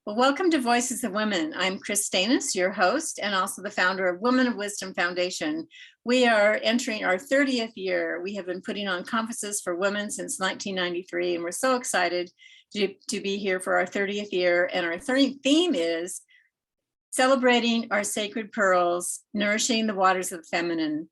Well, welcome to Voices of Women. I'm Chris Stanis, your host, and also the founder of Women of Wisdom Foundation. We are entering our 30th year. We have been putting on conferences for women since 1993, and we're so excited to be here for our 30th year. And our theme is celebrating our sacred pearls, nourishing the waters of the feminine.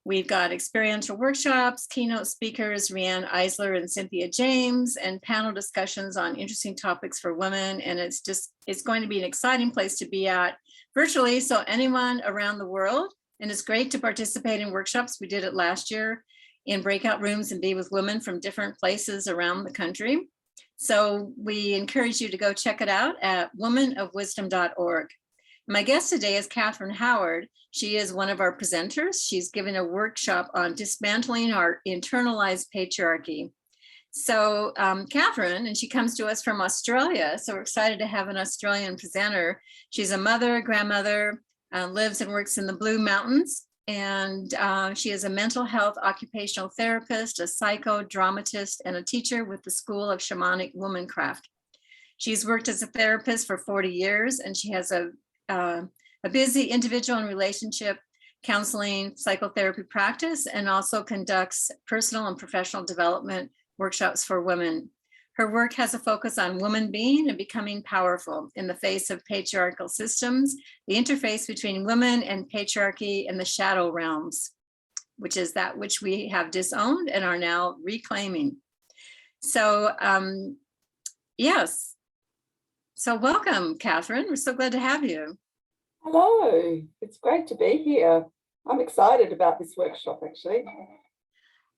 We've got experiential workshops, keynote speakers, Rianne Eisler and Cynthia James, and panel discussions on interesting topics for women. And it's going to be an exciting place to be at virtually. So anyone around the world, and it's great to participate in workshops. We did it last year in breakout rooms and be with women from different places around the country. So we encourage you to go check it out at womanofwisdom.org. My guest today is Katherine Howard. She is one of our presenters. She's giving a workshop on dismantling our internalized patriarchy. So Katherine, and she comes to us from Australia. So we're excited to have an Australian presenter. She's a mother, grandmother, lives and works in the Blue Mountains. And she is a mental health occupational therapist, a psychodramatist, and a teacher with the School of Shamanic Womancraft. She's worked as a therapist for 40 years, and she has a busy individual and relationship counseling psychotherapy practice, and also conducts personal and professional development workshops for women. Her work has a focus on woman being and becoming powerful in the face of patriarchal systems, the interface between women and patriarchy and the shadow realms, which is that which we have disowned and are now reclaiming. So yes. So welcome, Katherine. We're so glad to have you. Hello, it's great to be here. I'm excited about this workshop, actually.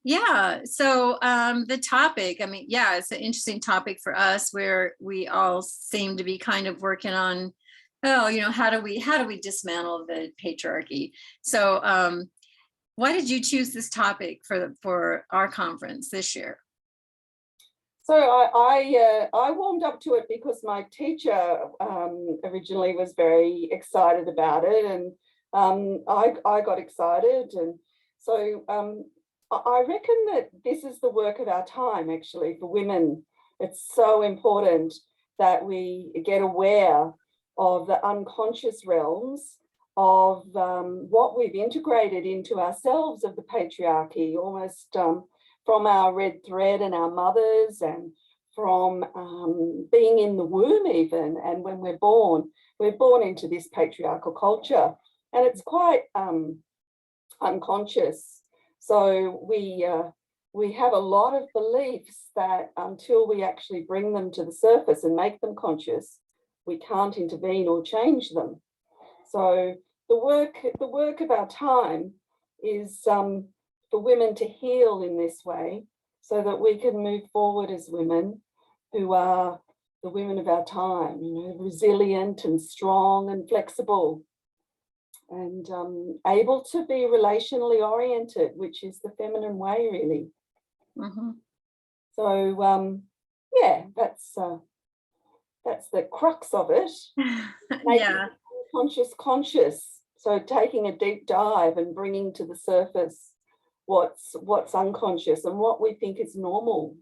Yeah, so the topic, it's an interesting topic for us where we all seem to be kind of working on, how do we dismantle the patriarchy? So why did you choose this topic for our conference this year? So I warmed up to it because my teacher originally was very excited about it, and I got excited, and so I reckon that this is the work of our time, actually, for women. It's so important that we get aware of the unconscious realms of what we've integrated into ourselves of the patriarchy, almost from our red thread and our mothers, and from being in the womb even, and when we're born into this patriarchal culture, and it's quite unconscious. So we have a lot of beliefs that until we actually bring them to the surface and make them conscious, we can't intervene or change them. So the work of our time is for women to heal in this way, so that we can move forward as women who are the women of our time, resilient and strong and flexible, and able to be relationally oriented, which is the feminine way, really. Mm-hmm. So yeah, that's the crux of it. Yeah. Conscious. So taking a deep dive and bringing to the surface what's unconscious and what we think is normal,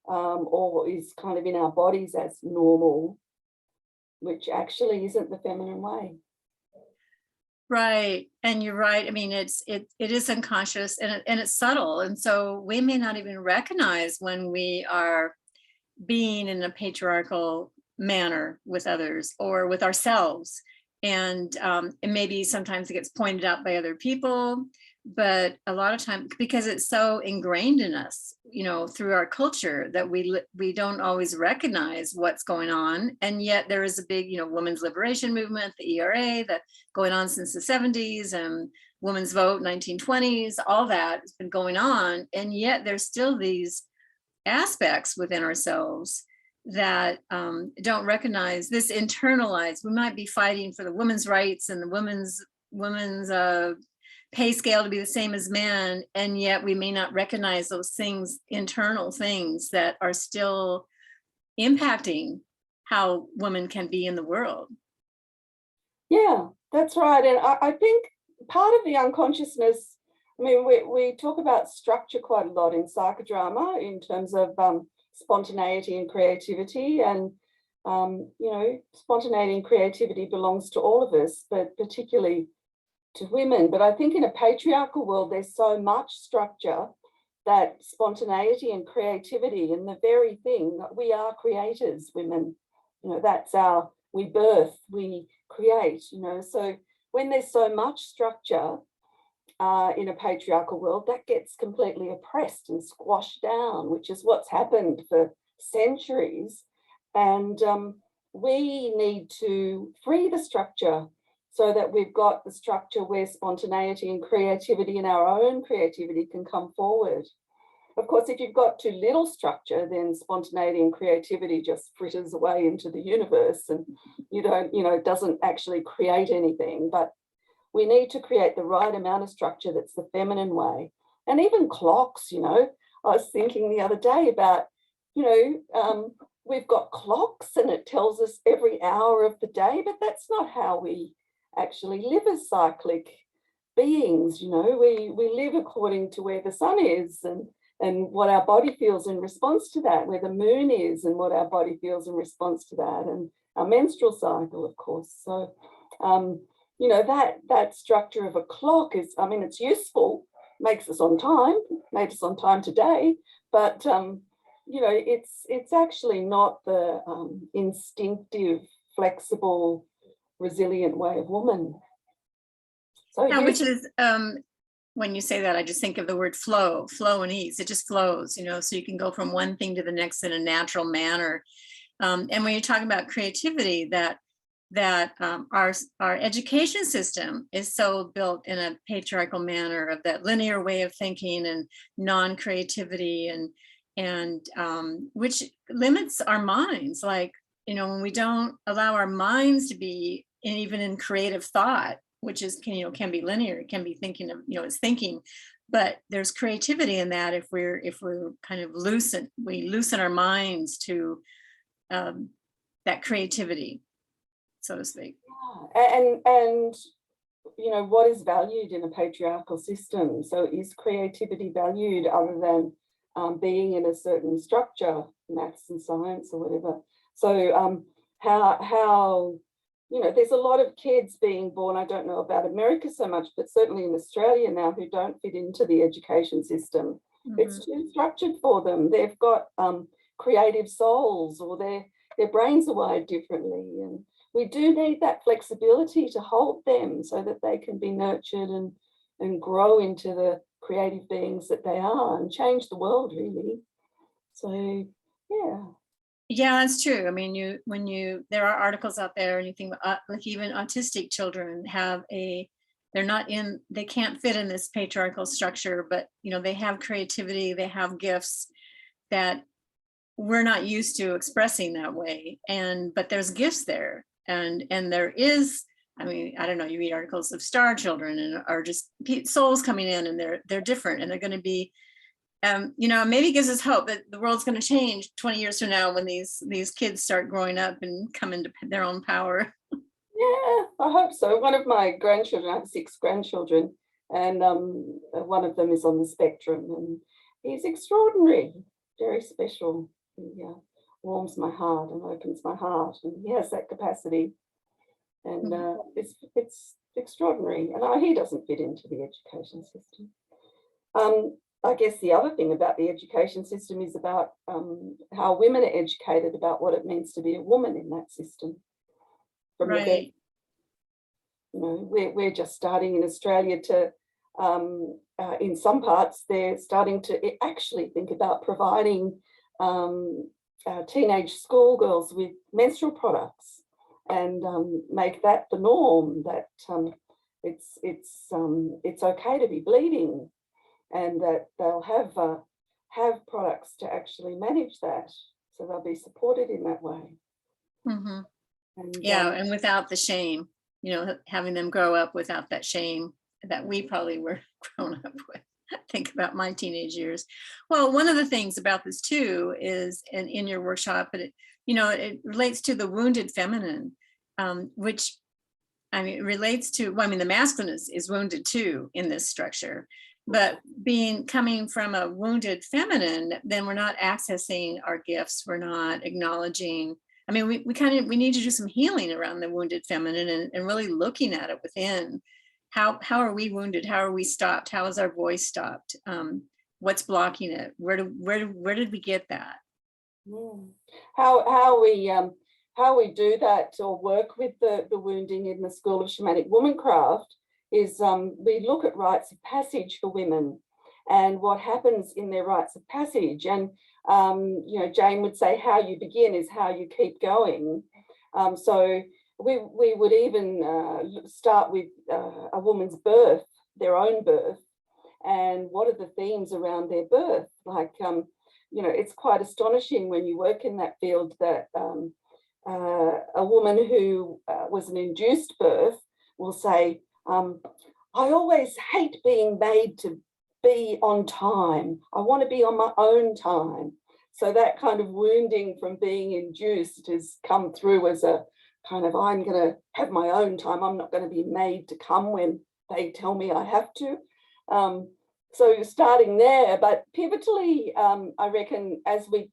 or is kind of in our bodies as normal, which actually isn't the feminine way. Right, and you're right. I mean, it is unconscious, and it's subtle, and so we may not even recognize when we are being in a patriarchal manner with others or with ourselves, and maybe sometimes it gets pointed out by other people. But a lot of time, because it's so ingrained in us, through our culture, that we don't always recognize what's going on. And yet there is a big, women's liberation movement, the ERA, that going on since the 70s, and women's vote, 1920s, all that has been going on. And yet there's still these aspects within ourselves that don't recognize this internalized. We might be fighting for the women's rights and the women's pay scale to be the same as men, and yet we may not recognize those things, internal things that are still impacting how women can be in the world. Yeah, that's right. And I think part of the unconsciousness, we talk about structure quite a lot in psychodrama in terms of spontaneity and creativity, and Spontaneity and creativity belongs to all of us, but particularly to women. But I think in a patriarchal world, there's so much structure that spontaneity and creativity and the very thing, we are creators, women. That's we birth, we create, so when there's so much structure in a patriarchal world, that gets completely oppressed and squashed down, which is what's happened for centuries. And we need to free the structure so that we've got the structure where spontaneity and creativity and our own creativity can come forward. Of course, if you've got too little structure, then spontaneity and creativity just fritters away into the universe and it doesn't actually create anything. But we need to create the right amount of structure that's the feminine way. And even clocks, I was thinking the other day about, we've got clocks and it tells us every hour of the day, but that's not how we actually live as cyclic beings. We live according to where the sun is and what our body feels in response to that, where the moon is and what our body feels in response to that, and our menstrual cycle, of course. So, that structure of a clock is, it's useful, makes us on time, made us on time today, but, it's actually not the instinctive, flexible, resilient way of woman. So yeah, which is, when you say that, I just think of the word flow and ease. It just flows, so you can go from one thing to the next in a natural manner. And when you're talking about creativity, that our education system is so built in a patriarchal manner of that linear way of thinking and non-creativity and which limits our minds. Like, when we don't allow our minds to be even in creative thought, which is can be linear, it can be thinking of it's thinking, but there's creativity in that if we're kind of we loosen our minds to that creativity, so to speak. Yeah. And what is valued in a patriarchal system? So is creativity valued other than being in a certain structure, maths and science or whatever? So how there's a lot of kids being born, I don't know about America so much, but certainly in Australia now, who don't fit into the education system. Mm-hmm. It's too structured for them. They've got creative souls, or their brains are wired differently. And we do need that flexibility to hold them so that they can be nurtured and grow into the creative beings that they are and change the world, really. So, yeah. Yeah, that's true. I mean, there are articles out there, and you think like even autistic children they can't fit in this patriarchal structure, but they have creativity, they have gifts that we're not used to expressing that way. But there's gifts there, and there is, I don't know, you read articles of star children and are just souls coming in, and they're different, and they're going to be maybe gives us hope that the world's going to change 20 years from now when these kids start growing up and come into their own power. Yeah, I hope so. One of my grandchildren, I have 6 grandchildren, and one of them is on the spectrum, and he's extraordinary, very special. He warms my heart and opens my heart, and he has that capacity, and it's extraordinary. And he doesn't fit into the education system. I guess the other thing about the education system is about how women are educated about what it means to be a woman in that system. Right. We're just starting in Australia to, in some parts, they're starting to actually think about providing teenage schoolgirls with menstrual products and make that the norm, that it's okay to be bleeding, and that they'll have products to actually manage that, so they'll be supported in that way. Mm-hmm. And without the shame, having them grow up without that shame that we probably were grown up with. Think about my teenage years. Well, one of the things about this too is, and in your workshop, but it relates to the wounded feminine, which it relates to, the masculine is wounded too in this structure. But coming from a wounded feminine, then we're not accessing our gifts. We're not acknowledging I mean, we need to do some healing around the wounded feminine and really looking at it within. How are we wounded? How are we stopped? How is our voice stopped? What's blocking it? Where did we get that? How we do that or work with the wounding in the School of Shamanic Womancraft is we look at rites of passage for women and what happens in their rites of passage. And you know, Jane would say how you begin is how you keep going. So we would even start with a woman's birth, their own birth, and what are the themes around their birth. Like, you know, it's quite astonishing when you work in that field that a woman who was an induced birth will say, I always hate being made to be on time. I want to be on my own time. So that kind of wounding from being induced has come through as a kind of, I'm going to have my own time. I'm not going to be made to come when they tell me I have to. So starting there, but pivotally, I reckon, as we,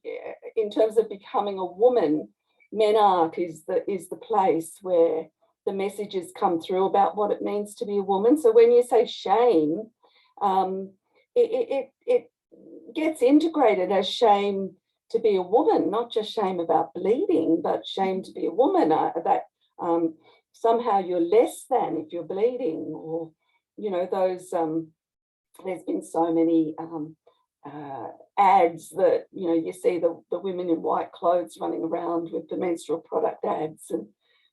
in terms of becoming a woman, Menarche is the place where the messages come through about what it means to be a woman. So when you say shame, it gets integrated as shame to be a woman, not just shame about bleeding, but shame to be a woman, that somehow you're less than if you're bleeding, or, you know, those, there's been so many ads that, you know, you see the women in white clothes running around with the menstrual product ads, and,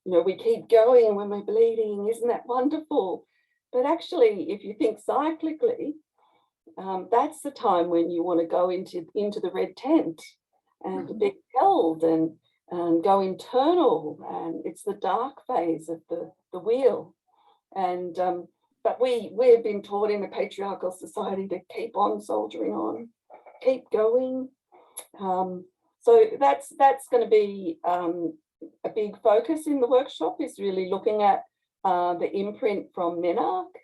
you know, we keep going when we're bleeding, isn't that wonderful? But actually, if you think cyclically, that's the time when you want to go into the red tent and be held and go internal, and it's the dark phase of the wheel. And but we've been taught in a patriarchal society to keep on soldiering on, keep going. So that's going to be a big focus in the workshop, is really looking at the imprint from Menarche,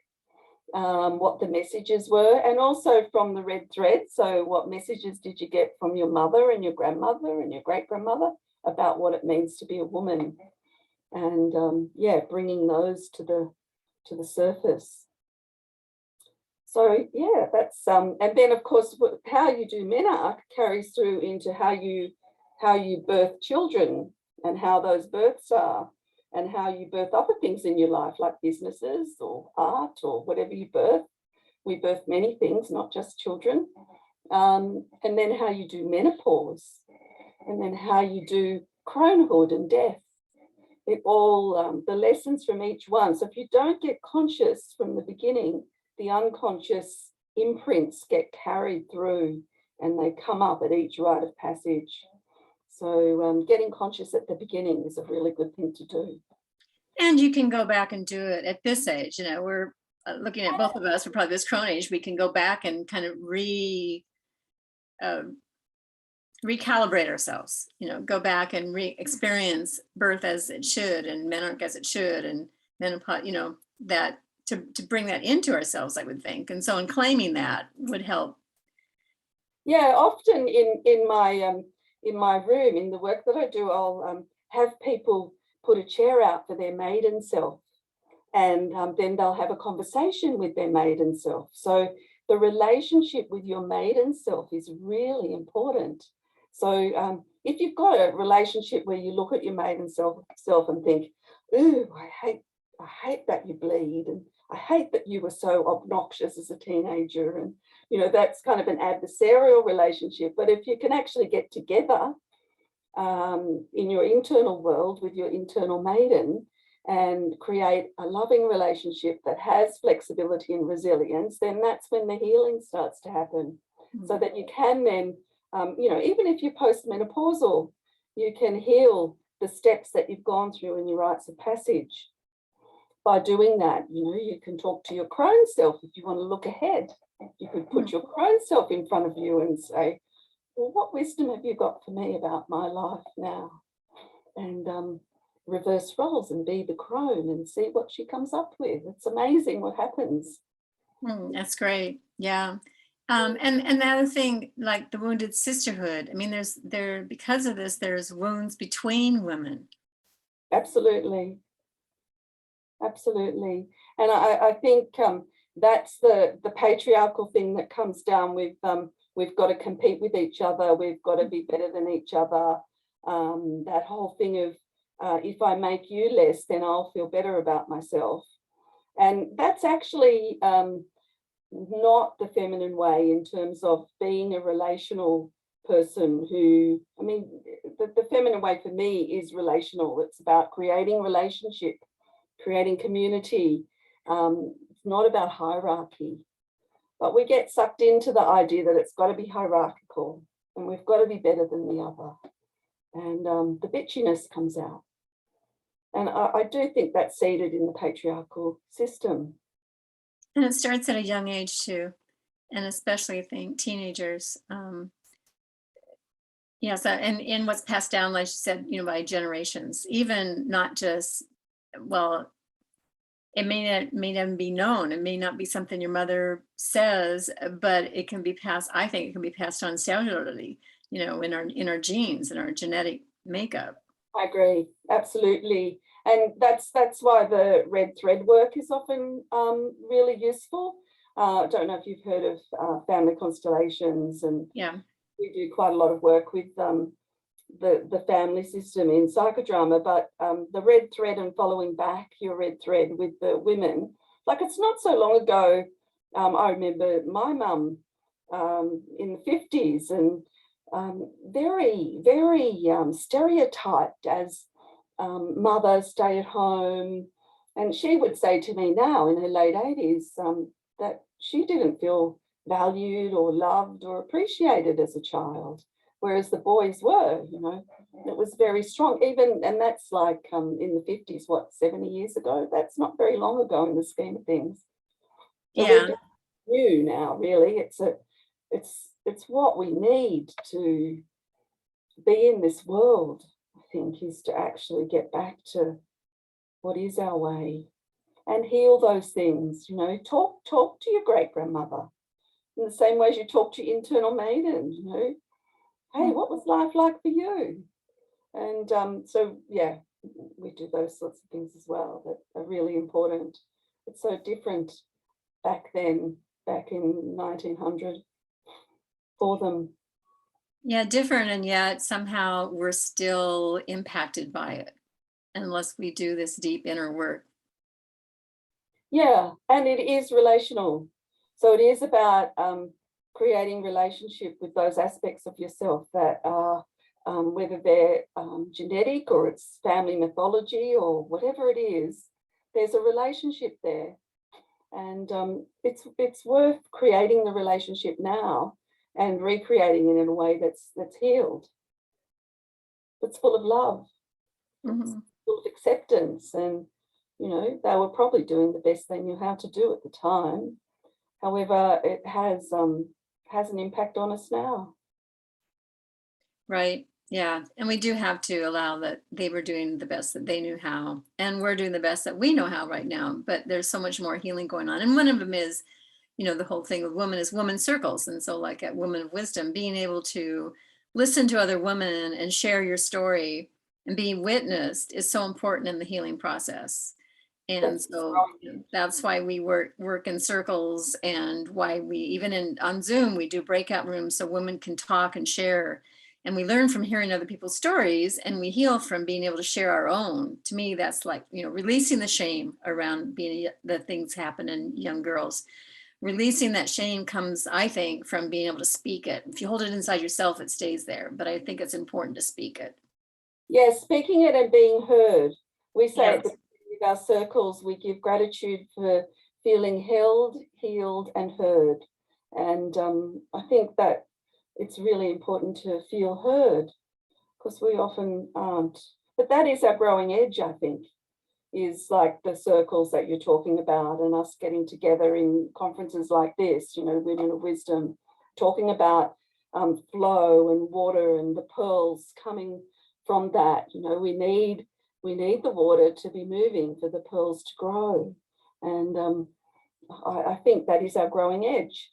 what the messages were, and also from the red thread. So what messages did you get from your mother and your grandmother and your great-grandmother about what it means to be a woman? And yeah, bringing those to the surface. So yeah, that's and then of course how you do Menarche carries through into how you birth children and how those births are, and how you birth other things in your life, like businesses or art or whatever you birth. We birth many things, not just children. And then how you do menopause, and then how you do cronehood and death. It all, the lessons from each one. So if you don't get conscious from the beginning, the unconscious imprints get carried through and they come up at each rite of passage. So getting conscious at the beginning is a really good thing to do. And you can go back and do it at this age. You know, we're looking at both of us, we're probably this crone age, we can go back and kind of recalibrate ourselves, you know, go back and experience birth as it should and menarche as it should, and menopause, you know, that to bring that into ourselves, I would think. And so in claiming that would help. Yeah, often in my room, in the work that I do, I'll have people put a chair out for their maiden self, and then they'll have a conversation with their maiden self. So the relationship with your maiden self is really important. So if you've got a relationship where you look at your maiden self and think, ooh, I hate that you bleed, and I hate that you were so obnoxious as a teenager, and, you know, that's kind of an adversarial relationship. But if you can actually get together in your internal world with your internal maiden and create a loving relationship that has flexibility and resilience, then that's when the healing starts to happen. Mm-hmm. So that you can then, you know, even if you're postmenopausal, you can heal the steps that you've gone through in your rites of passage. By doing that, you know, you can talk to your crone self if you want to look ahead. You could put your crone self in front of you and say, well, what wisdom have you got for me about my life now? And reverse roles and be the crone and see what she comes up with. It's amazing what happens. That's great. Yeah. And the other thing, like the wounded sisterhood, I mean, because of this, there's wounds between women. Absolutely. Absolutely. And I think that's the patriarchal thing that comes down with we've got to compete with each other, we've got to be better than each other. That whole thing of if I make you less, then I'll feel better about myself. And that's actually not the feminine way in terms of being a relational person who, I mean, the feminine way for me is relational. It's about creating relationship, creating community. It's not about hierarchy, but we get sucked into the idea that it's got to be hierarchical and we've got to be better than the other. And the bitchiness comes out. And I do think that's seeded in the patriarchal system. And it starts at a young age too, and especially I think teenagers. Yeah, so and what's passed down, like you said, by generations, even not just, well, it may not be known. It may not be something your mother says, but it can be passed. I think it can be passed on cellularly, in our genes, in our genetic makeup. I agree, absolutely. And that's why the red thread work is often really useful. I don't know if you've heard of family constellations, and yeah, we do quite a lot of work with the family system in psychodrama, but the red thread and following back your red thread with the women, like it's not so long ago, I remember my mum in the 50s and very, very stereotyped as mother, stay at home. And she would say to me now in her late 80s that she didn't feel valued or loved or appreciated as a child, whereas the boys were, it was very strong. Even, and that's like in the 50s, 70 years ago? That's not very long ago in the scheme of things. So yeah. we're new now, really. It's what we need to be in this world, I think, is to actually get back to what is our way and heal those things. Talk to your great grandmother in the same way as you talk to your internal maiden. Hey, what was life like for you? And so yeah, we do those sorts of things as well that are really important. It's so different back then, back in 1900 for them. Yeah, different, and yet somehow we're still impacted by it unless we do this deep inner work. Yeah, and it is relational. So it is about creating relationship with those aspects of yourself that are, whether they're genetic or it's family mythology or whatever it is, there's a relationship there. And it's worth creating the relationship now and recreating it in a way that's healed. It's full of love, it's full of acceptance, and they were probably doing the best they knew how to do at the time. However, it has an impact on us now. Right. Yeah. And we do have to allow that they were doing the best that they knew how, and we're doing the best that we know how right now. But there's so much more healing going on. And one of them is, the whole thing with women is woman circles. And so like at Women of Wisdom, being able to listen to other women and share your story and being witnessed is so important in the healing process. And so that's why we work in circles, and why we even on Zoom, we do breakout rooms so women can talk and share. And we learn from hearing other people's stories, and we heal from being able to share our own. To me, that's like, releasing the shame around the things happen in young girls. Releasing that shame comes, I think, from being able to speak it. If you hold it inside yourself, it stays there. But I think it's important to speak it. Yes, speaking it and being heard. We say Yes. at our circles, we give gratitude for feeling held, healed, and heard. And I think that it's really important to feel heard, because we often aren't. But that is our growing edge, I think, is like the circles that you're talking about, and us getting together in conferences like this, Women of Wisdom, talking about flow and water and the pearls coming from that. We need the water to be moving for the pearls to grow. And I think that is our growing edge.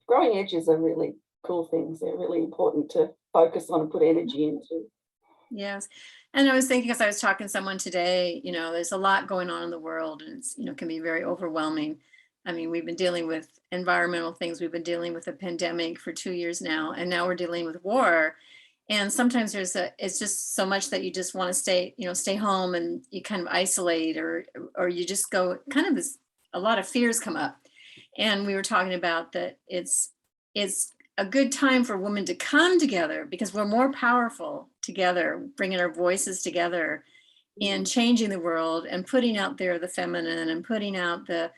growing edges are really cool things. They're really important to focus on and put energy into. Yes. And I was thinking, as I was talking to someone today, there's a lot going on in the world, and it's, can be very overwhelming. I mean, we've been dealing with environmental things. We've been dealing with a pandemic for 2 years now, and now we're dealing with war. And sometimes it's just so much that you just want to stay home, and you kind of isolate, or you just go kind of a lot of fears come up. And we were talking about that it's a good time for women to come together, because we're more powerful together, bringing our voices together in changing the world and putting out there the feminine, and putting out the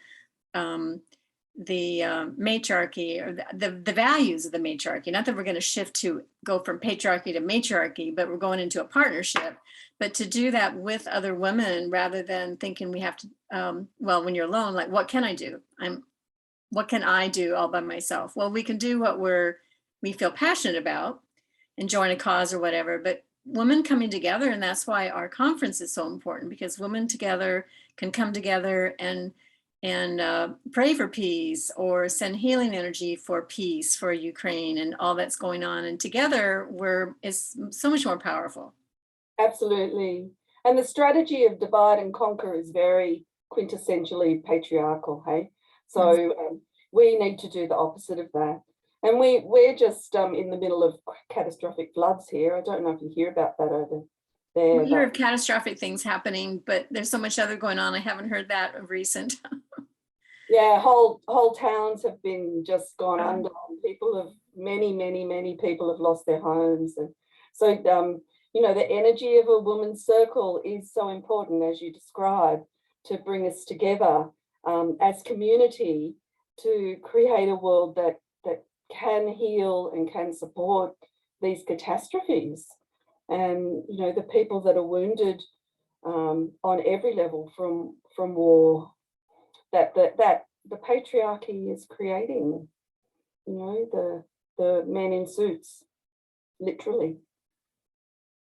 matriarchy, or the values of the matriarchy. Not that we're going to go from patriarchy to matriarchy, but we're going into a partnership. But to do that with other women, rather than thinking we have to, well, when you're alone, like, what can I do? What can I do all by myself? Well, we can do what we feel passionate about and join a cause or whatever, but women coming together, and that's why our conference is so important, because women together can come together and pray for peace, or send healing energy for peace for Ukraine and all that's going on. And together it's so much more powerful. Absolutely. And the strategy of divide and conquer is very quintessentially patriarchal, hey? So we need to do the opposite of that. And we're just in the middle of catastrophic floods here. I don't know if you hear about that over there. We hear of catastrophic things happening, but there's so much other going on. I haven't heard that of recent. Yeah, whole towns have been just gone under. Many people have lost their homes. And so, the energy of a woman's circle is so important, as you describe, to bring us together as community, to create a world that can heal and can support these catastrophes. And the people that are wounded on every level from war, that the patriarchy is creating, the men in suits literally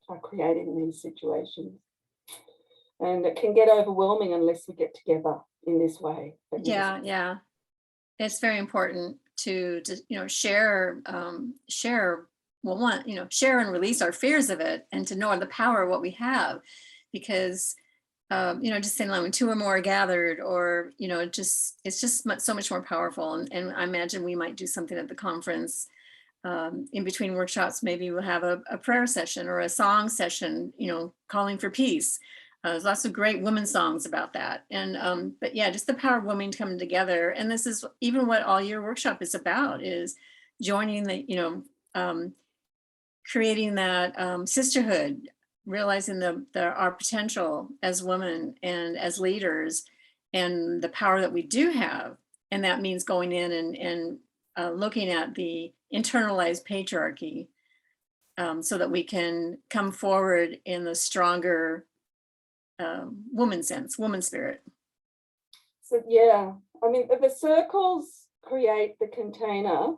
are creating these situations. And it can get overwhelming unless we get together in this way. Yeah. It's very important to share share and release our fears of it, and to know the power of what we have, because just saying, like, when two or more are gathered, or it's just so much more powerful. And I imagine we might do something at the conference, in between workshops. Maybe we'll have a prayer session or a song session, calling for peace. There's lots of great women's songs about that. And but yeah, just the power of women coming together. And this is even what all your workshop is about, is joining creating that sisterhood, realizing our potential as women and as leaders, and the power that we do have. And that means going in and looking at the internalized patriarchy, so that we can come forward in the stronger woman sense, woman spirit. So yeah, I mean, the circles create the container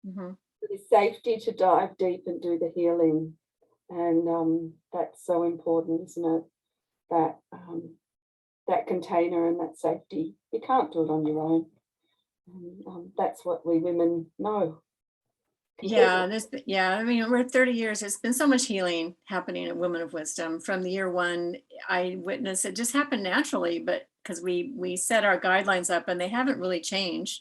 for the safety to dive deep and do the healing. And that's so important, isn't it? That container and that safety. You can't do it on your own. That's what we women know. Yeah, I mean, we're 30 years. There's been so much healing happening at Women of Wisdom. From the year one, I witnessed it just happened naturally, but because we set our guidelines up, and they haven't really changed.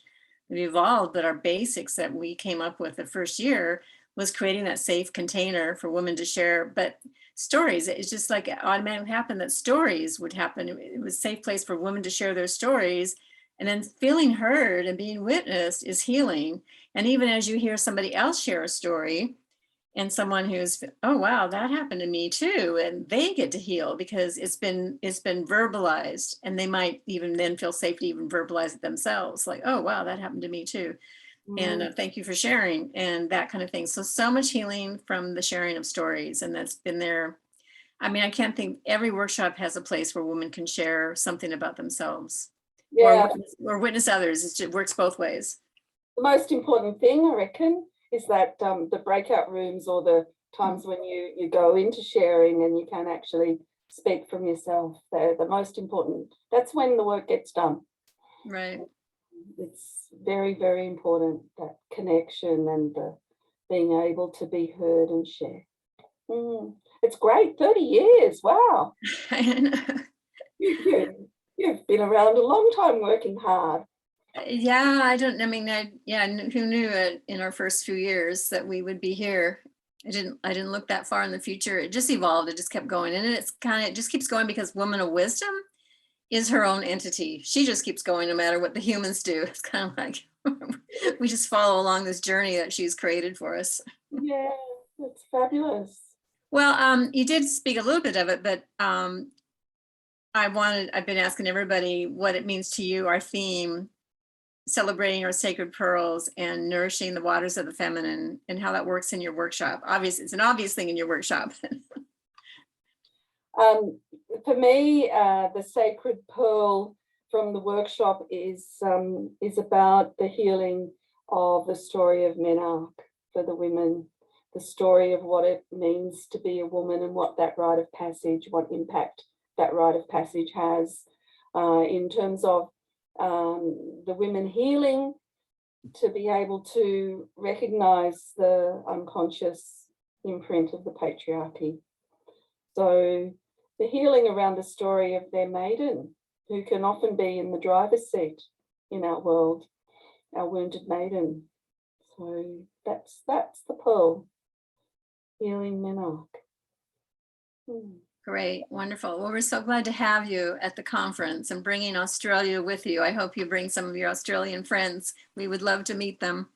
They've evolved, but our basics that we came up with the first year was creating that safe container for women to share. But stories, it's just like it automatically happened that stories would happen. It was a safe place for women to share their stories. And then feeling heard and being witnessed is healing. And even as you hear somebody else share a story, and someone who's, oh wow, that happened to me too, and they get to heal because it's been verbalized, and they might even then feel safe to even verbalize it themselves, like, oh wow, that happened to me too. And thank you for sharing, and that kind of thing. So much healing from the sharing of stories, and that's been there. I mean, I can't think, every workshop has a place where women can share something about themselves, or witness others. It works both ways. The most important thing, I reckon, is that the breakout rooms, or the times when you go into sharing and you can actually speak from yourself, they're the most important. That's when the work gets done. Right. It's very, very important, that connection and the being able to be heard and share. It's great, 30 years, wow. You've been around a long time working hard. Yeah, I who knew it in our first few years that we would be here. I didn't look that far in the future. It just evolved. It just kept going. And it just keeps going because Woman of Wisdom is her own entity. She just keeps going no matter what the humans do. It's kind of like we just follow along this journey that she's created for us. Yeah, that's fabulous. Well, you did speak a little bit of it, but I've been asking everybody what it means to you, our theme, celebrating our sacred pearls and nourishing the waters of the feminine, and how that works in your workshop. Obviously, it's an obvious thing in your workshop. For me, the sacred pearl from the workshop is about the healing of the story of Menarche for the women, the story of what it means to be a woman and what that rite of passage, what impact that rite of passage has in terms of the women healing, to be able to recognize the unconscious imprint of the patriarchy. So the healing around the story of their maiden, who can often be in the driver's seat in our world, our wounded maiden. So that's the pearl, healing Menarche. Great, wonderful. Well, we're so glad to have you at the conference and bringing Australia with you. I hope you bring some of your Australian friends. We would love to meet them.